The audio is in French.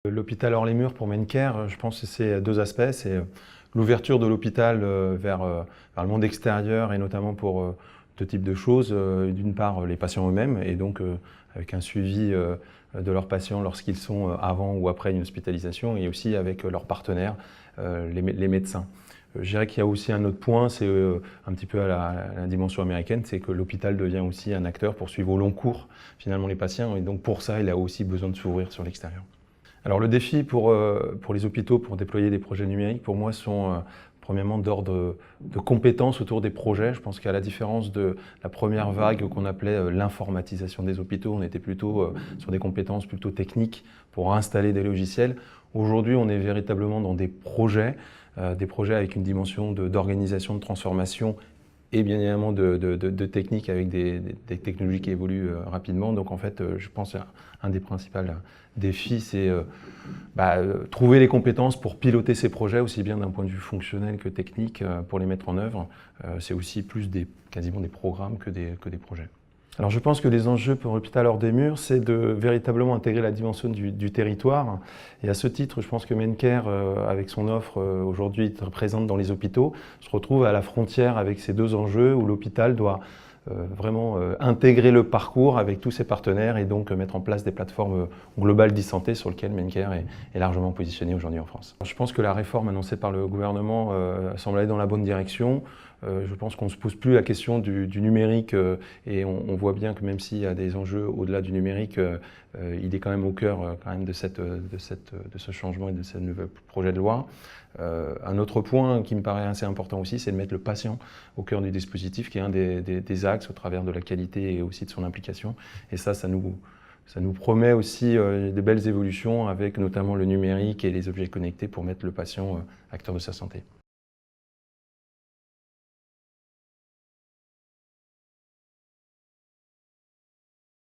L'hôpital hors les murs pour Mencare, je pense que c'est deux aspects. C'est l'ouverture de l'hôpital vers le monde extérieur et notamment pour deux types de choses. D'une part, les patients eux-mêmes et donc avec un suivi de leurs patients lorsqu'ils sont avant ou après une hospitalisation et aussi avec leurs partenaires, les médecins. Je dirais qu'il y a aussi un autre point, c'est un petit peu à la dimension américaine, c'est que l'hôpital devient aussi un acteur pour suivre au long cours finalement les patients et donc pour ça il a aussi besoin de s'ouvrir sur l'extérieur. Alors le défi pour les hôpitaux pour déployer des projets numériques, pour moi, sont premièrement d'ordre de compétences autour des projets. Je pense qu'à la différence de la première vague qu'on appelait l'informatisation des hôpitaux, on était plutôt sur des compétences plutôt techniques pour installer des logiciels. Aujourd'hui, on est véritablement dans des projets avec une dimension d'organisation, de transformation et bien évidemment de techniques avec des technologies qui évoluent rapidement. Donc en fait, je pense qu'un des principaux défis, c'est trouver les compétences pour piloter ces projets, aussi bien d'un point de vue fonctionnel que technique, pour les mettre en œuvre. C'est aussi plus quasiment des programmes que des projets. Alors je pense que les enjeux pour l'hôpital hors des murs, c'est de véritablement intégrer la dimension du territoire. Et à ce titre, je pense que Mencare, avec son offre aujourd'hui présente dans les hôpitaux, se retrouve à la frontière avec ces deux enjeux où l'hôpital doit vraiment intégrer le parcours avec tous ses partenaires et donc mettre en place des plateformes globales d'e-santé sur lesquelles Mencare est largement positionné aujourd'hui en France. Je pense que la réforme annoncée par le gouvernement semble aller dans la bonne direction. Je pense qu'on ne se pose plus la question du numérique et on voit bien que même s'il y a des enjeux au-delà du numérique, il est quand même au cœur quand même de ce changement et de ce nouveau projet de loi. Un autre point qui me paraît assez important aussi, c'est de mettre le patient au cœur du dispositif, qui est un des axes au travers de la qualité et aussi de son implication. Et ça nous promet aussi de belles évolutions avec notamment le numérique et les objets connectés pour mettre le patient acteur de sa santé.